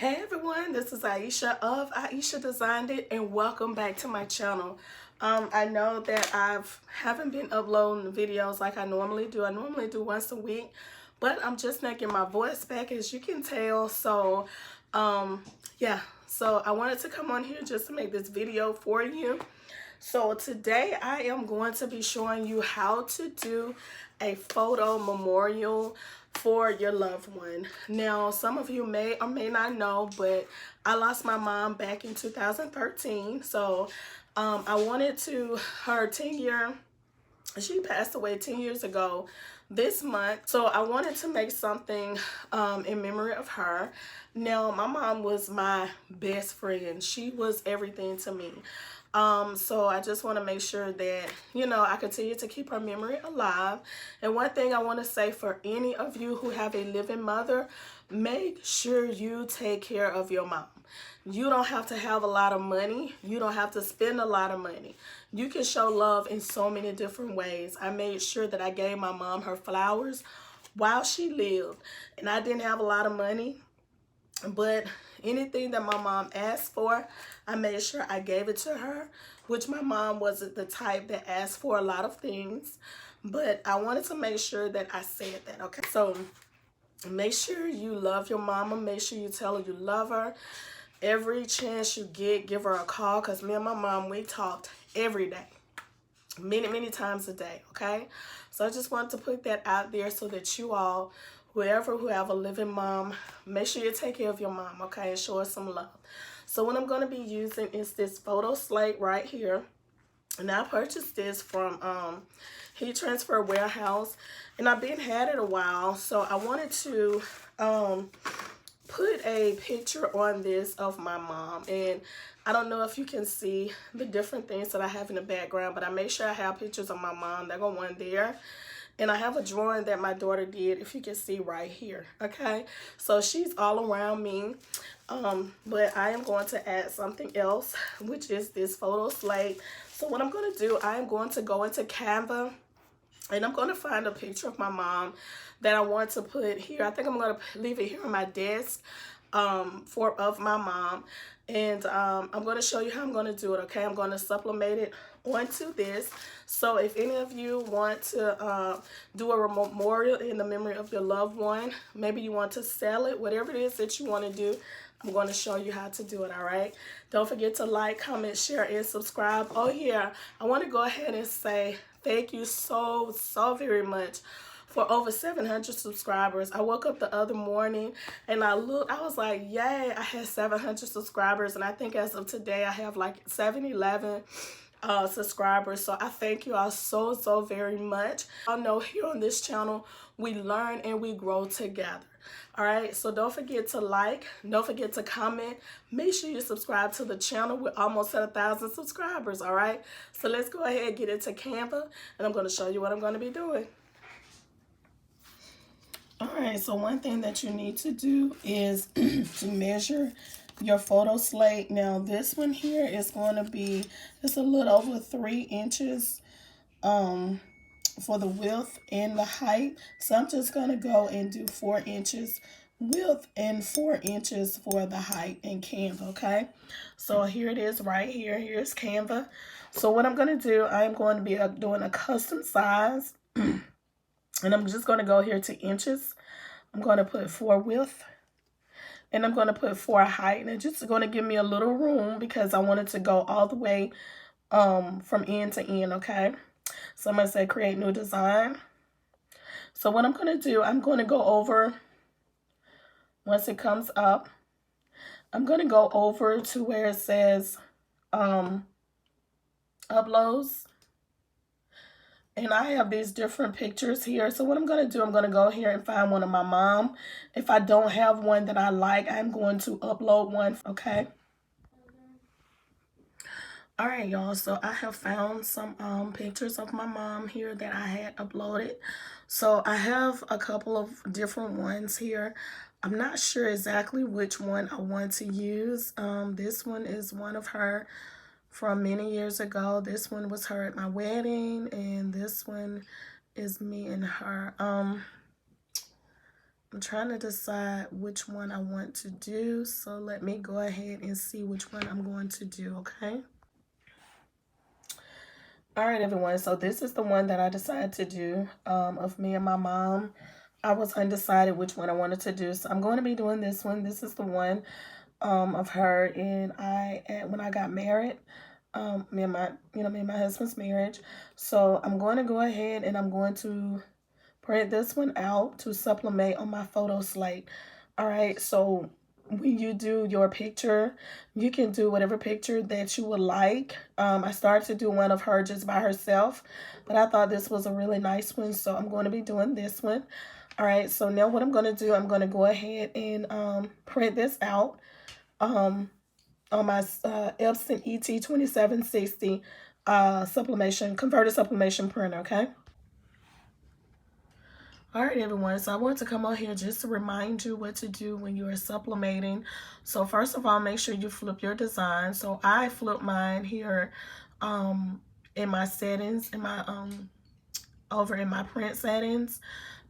Hey everyone, this is Ieasha of Ieasha Designed It, and welcome back to my channel. I know that haven't been uploading videos like I normally do. I normally do once a week, but I'm just not getting my voice back, as you can tell. So yeah, so I wanted to come on here just to make this video for you. So today I am going to be showing you how to do a photo memorial for your loved one. Now, some of you may or may not know, but I lost my mom back in 2013. So I wanted to, she passed away 10 years ago this month. So I wanted to make something in memory of her. Now, my mom was my best friend. She was everything to me. So I just want to make sure that, I continue to keep her memory alive. And one thing I want to say for any of you who have a living mother, make sure you take care of your mom. You don't have to have a lot of money. You don't have to spend a lot of money. You can show love in so many different ways. I made sure that I gave my mom her flowers while she lived. And I didn't have a lot of money, but anything that my mom asked for, I made sure I gave it to her, which my mom wasn't the type that asked for a lot of things, but I wanted to make sure that I said that, okay? So make sure you love your mama. Make sure you tell her you love her. Every chance you get, give her a call, because me and my mom, we talked every day, many times a day, okay? So I just wanted to put that out there so that you all, who have a living mom, make sure you take care of your mom, okay, and show her some love. So what I'm going to be using is this Photo Slate right here. And I purchased this from Heat Transfer Warehouse, and I've had it a while. So I wanted to put a picture on this of my mom. And I don't know if you can see the different things that I have in the background, but I make sure I have pictures of my mom. They're going on there. And I have a drawing that my daughter did, if you can see right here, okay? So she's all around me, but I am going to add something else, which is this Photo Slate. So what I'm going to do, I am going to go into Canva, and I'm going to find a picture of my mom that I want to put here. I think I'm going to leave it here on my desk of my mom. And I'm going to show you how I'm going to do it, okay? I'm going to sublimate it onto this. So if any of you want to do a memorial in the memory of your loved one, maybe you want to sell it, whatever it is that you want to do, I'm going to show you how to do it, all right? Don't forget to like, comment, share, and subscribe. Oh, yeah, I want to go ahead and say thank you so very much for over 700 subscribers. I woke up the other morning and I was like, yay, I had 700 subscribers. And I think as of today, I have like 711 subscribers. So I thank you all so very much. I know here on this channel, we learn and we grow together. All right, so don't forget to like, don't forget to comment. Make sure you subscribe to the channel. We're almost at 1,000 subscribers, all right? So let's go ahead and get into Canva, and I'm going to show you what I'm going to be doing. All right, so one thing that you need to do is to measure your Photo Slate. Now this one here is going to be, it's a little over 3 inches for the width and the height. So I'm just going to go and do 4 inches width and 4 inches for the height in Canva, okay? So here it is right here. Here's Canva. So what I'm going to do, I'm going to be doing a custom size. And I'm just going to go here to inches. I'm going to put 4 width. And I'm going to put 4 height. And it's just going to give me a little room because I want it to go all the way from end to end, okay? So I'm going to say create new design. So what I'm going to do, I'm going to go over, once it comes up, I'm going to go over to where it says uploads. And I have these different pictures here. So what I'm going to do, I'm going to go here and find one of my mom. If I don't have one that I like, I'm going to upload one, okay? All right, y'all. So I have found some pictures of my mom here that I had uploaded. So I have a couple of different ones here. I'm not sure exactly which one I want to use. This one is one of her from many years ago. This one was her at my wedding, and this one is me and her. I'm trying to decide which one I want to do, so let me go ahead and see which one I'm going to do, okay? All right, everyone, so this is the one that I decided to do of me and my mom. I was undecided which one I wanted to do, so I'm going to be doing this one. This is the one of her and when I got married, me and my husband's marriage. So I'm going to go ahead and I'm going to print this one out to sublimate on my Photo Slate. All right, so when you do your picture, you can do whatever picture that you would like. I started to do one of her just by herself, but I thought this was a really nice one, so I'm going to be doing this one. All right, so now what I'm going to do, I'm going to go ahead and print this out on my Epson ET2760 converted sublimation printer, okay? All right, everyone, so I want to come on here just to remind you what to do when you are sublimating. So first of all, make sure you flip your design. So I flip mine here in my settings, over in my print settings.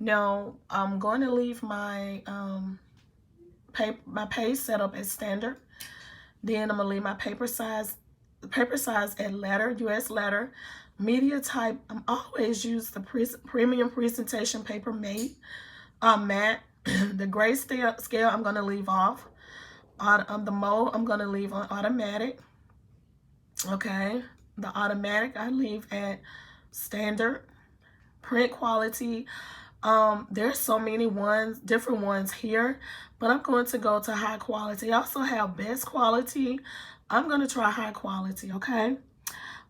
Now I'm going to leave my page setup as standard. Then I'm gonna leave my paper size at letter, US letter. Media type, I'm always use the premium presentation paper matte. The gray scale I'm gonna leave off. The mode I'm gonna leave on automatic. Okay, the automatic I leave at standard. Print quality, there's so many different ones here, but I'm going to go to high quality. I also have best quality. I'm going to try high quality, okay?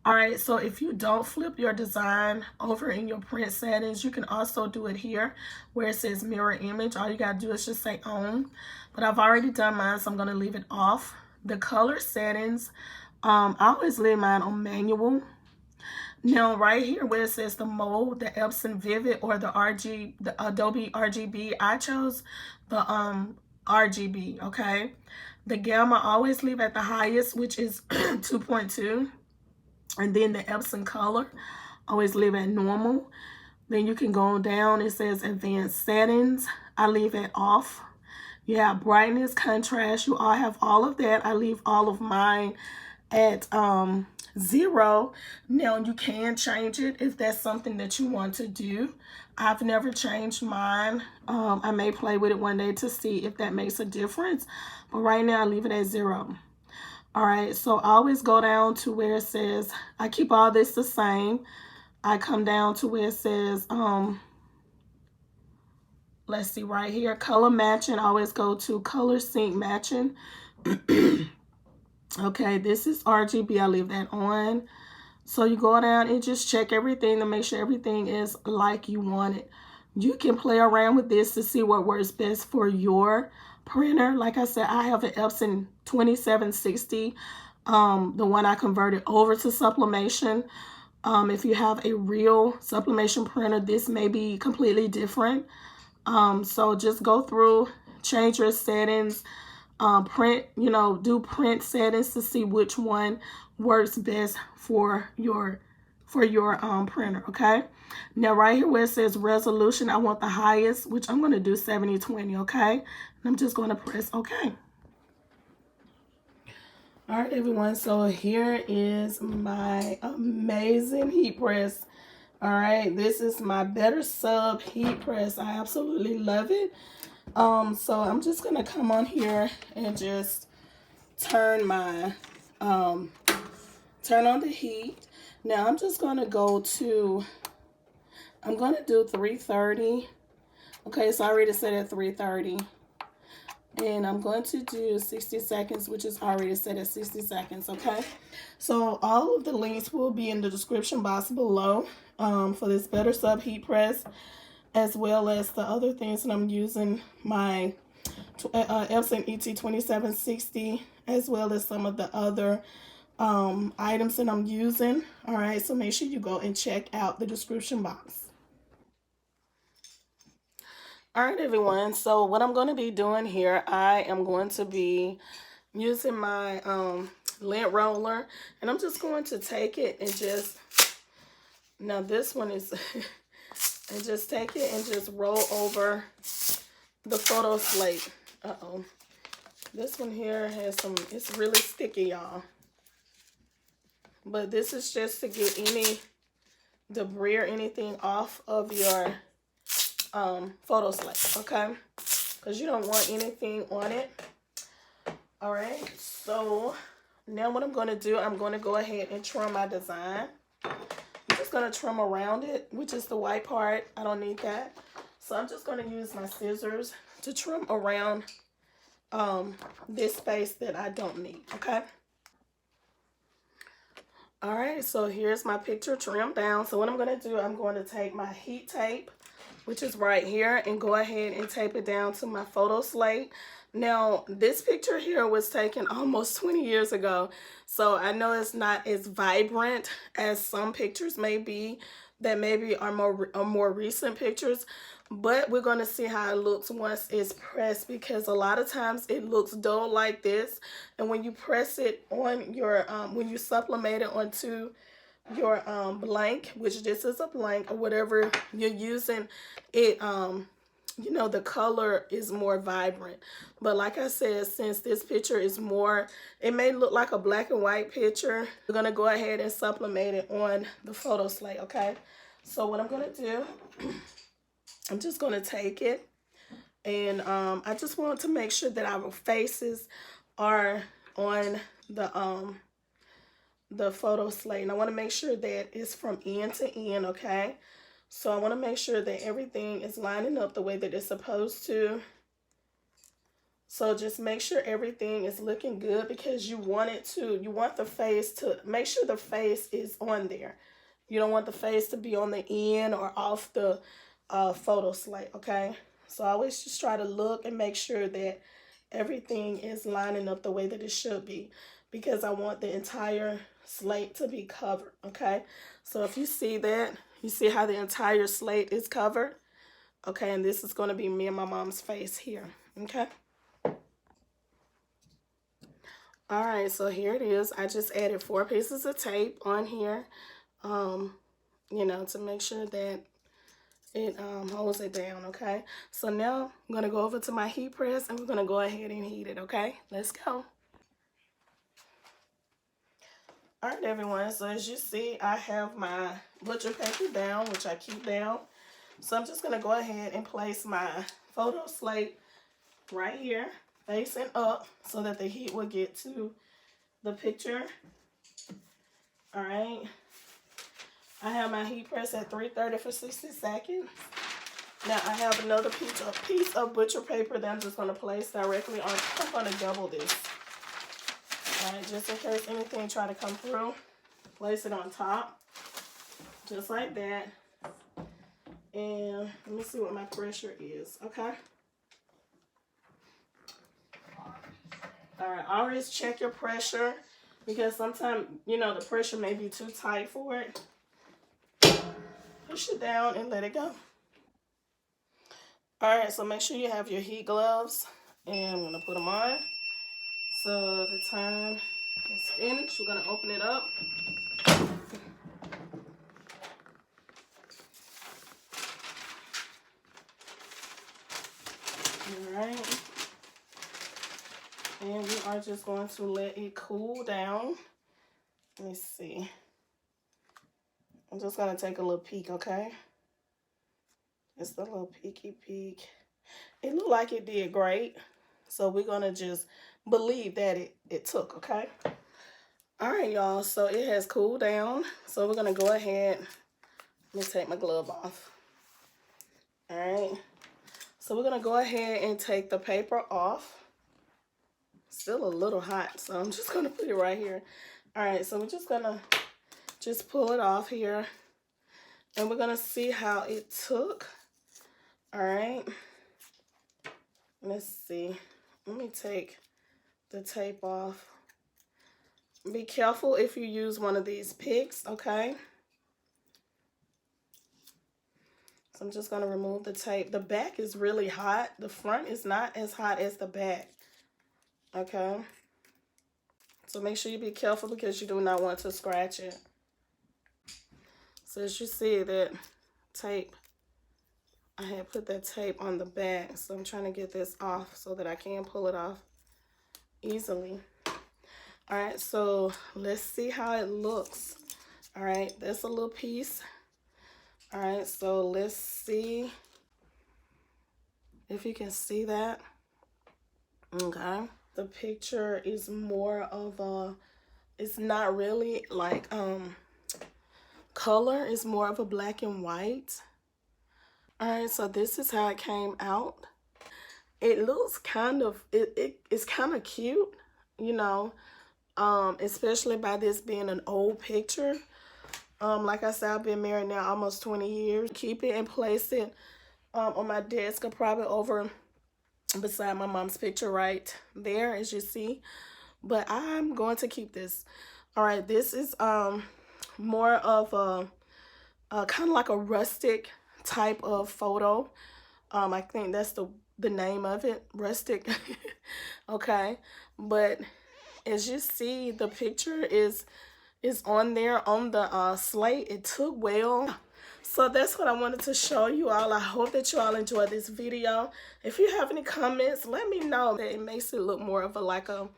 All right, so if you don't flip your design over in your print settings, you can also do it here where it says mirror image. All you got to do is just say on, but I've already done mine, so I'm going to leave it off. The color settings, I always leave mine on manual. Now, right here where it says the mode, the Epson Vivid or the Adobe RGB, I chose the RGB, okay? The gamma I always leave at the highest, which is 2.2. And then the Epson color, always leave at normal. Then you can go down, it says advanced settings. I leave it off. You have brightness, contrast, you all have all of that. I leave all of mine at 0. Now you can change it if that's something that you want to do. I've never changed mine. I may play with it one day to see if that makes a difference, but right now I leave it at 0. All right, so I always go down to where it says, I keep all this the same. I come down to where it says, let's see right here, color matching. I always go to color sync matching. Okay, this is RGB. I leave that on. So you go down and just check everything to make sure everything is like you want it. You can play around with this to see what works best for your printer. Like I said, I have an Epson 2760, the one I converted over to sublimation. If you have a real sublimation printer, this may be completely different. So just go through, change your settings, do print settings to see which one works best for your printer, okay? Now right here where it says resolution, I want the highest, which I'm going to do 7020, okay? And I'm just going to press okay. All right, everyone, so here is my amazing heat press. All right, this is my Better Sub heat press. I absolutely love it. So I'm just going to come on here and just turn my turn on the heat. Now I'm just going to go to, I'm going to do 330. Okay, so I already set at 330. And I'm going to do 60 seconds, which is already set at 60 seconds, okay? So all of the links will be in the description box below for this Better Sub heat press, as well as the other things that I'm using, my Epson ET2760, as well as some of the other items that I'm using. All right, so make sure you go and check out the description box. All right, everyone, so what I'm going to be doing here, I am going to be using my lint roller, and I'm just going to take it and just, now this one is, and just take it and just roll over the Photo Slate. Uh-oh. This one here has some, it's really sticky, y'all. But this is just to get any debris or anything off of your Photo Slate, okay? Because you don't want anything on it. All right, so now what I'm going to do, I'm going to go ahead and trim my design. I'm just going to trim around it, which is the white part. I don't need that. So I'm just going to use my scissors to trim around this space that I don't need, okay? All right, so here's my picture trimmed down. So what I'm going to do, I'm going to take my heat tape, which is right here, and go ahead and tape it down to my Photo Slate. Now, this picture here was taken almost 20 years ago, so I know it's not as vibrant as some pictures may be that maybe are more recent pictures, but we're going to see how it looks once it's pressed, because a lot of times it looks dull like this, and when you press it on your, when you sublimate it onto your blank, which this is a blank or whatever you're using, it you know, the color is more vibrant. But like I said, since this picture is more, it may look like a black and white picture, we're gonna go ahead and sublimate it on the Photo Slate, okay? So what I'm gonna do, I'm just gonna take it, and I just want to make sure that our faces are on the Photo Slate, and I want to make sure that it's from end to end, okay? So I want to make sure that everything is lining up the way that it's supposed to. So just make sure everything is looking good, because you want it to, you want the face to, make sure the face is on there. You don't want the face to be on the end or off the Photo Slate, okay? So I always just try to look and make sure that everything is lining up the way that it should be, because I want the entire slate to be covered, okay? So if you see that, you see how the entire slate is covered, okay? And this is going to be me and my mom's face here, okay? All right, so here it is. I just added 4 pieces of tape on here, you know, to make sure that it holds it down, okay? So now I'm going to go over to my heat press, and we're going to go ahead and heat it, okay? Let's go. All right, everyone, so as you see, I have my butcher paper down, which I keep down. So I'm just going to go ahead and place my Photo Slate right here, facing up, so that the heat will get to the picture. All right. I have my heat press at 330 for 60 seconds. Now I have another piece of butcher paper that I'm just going to place directly on. I'm going to double this. All right, just in case anything try to come through, place it on top, just like that. And let me see what my pressure is, okay? All right, always check your pressure, because sometimes, you know, the pressure may be too tight for it. Push it down and let it go. All right, so make sure you have your heat gloves, and I'm going to put them on. So the time is finished. We're going to open it up. All right. And we are just going to let it cool down. Let me see. I'm just going to take a little peek, okay? Just a little peeky peek. It looked like it did great. So we're going to just believe that it took, okay? All right, y'all. So it has cooled down. So we're going to go ahead. Let me take my glove off. All right. So we're going to go ahead and take the paper off. Still a little hot, so I'm just going to put it right here. All right, so we're just going to just pull it off here. And we're going to see how it took. All right. Let's see. Let me take the tape off. Be careful if you use one of these picks, okay? So I'm just going to remove the tape. The back is really hot. The front is not as hot as the back, okay? So make sure you be careful, because you do not want to scratch it. So as you see, that tape I had put that tape on the back, so I'm trying to get this off so that I can pull it off easily. All right, so let's see how it looks. All right, that's a little piece. All right, so let's see if you can see that. Okay, the picture is more of a, it's not really like color, it's more of a black and white. All right, so this is how it came out. It looks kind of, it's kind of cute, you know, especially by this being an old picture. Like I said, I've been married now almost 20 years. Keep it and place it on my desk, or probably over beside my mom's picture right there, as you see. But I'm going to keep this. All right, this is more of a kind of like a rustic type of photo. I think that's the name of it, rustic. Okay, but as you see, the picture is on there on the slate. It took well. So that's what I wanted to show you all. I hope that you all enjoyed this video. If you have any comments, let me know. That it makes it look more of a like a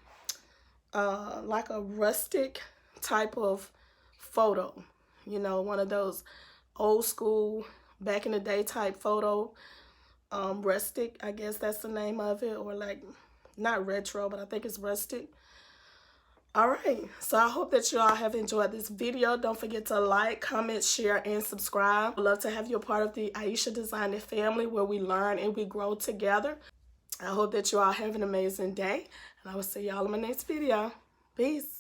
rustic type of photo, you know, one of those old school back in the day type photo. Rustic, I guess that's the name of it, or like not retro, but I think it's rustic. All right, so I hope that you all have enjoyed this video. Don't forget to like, comment, share, and subscribe. I'd love to have you a part of the Ieasha Design It family, where we learn and we grow together. I hope that you all have an amazing day, and I will see y'all in my next video. Peace.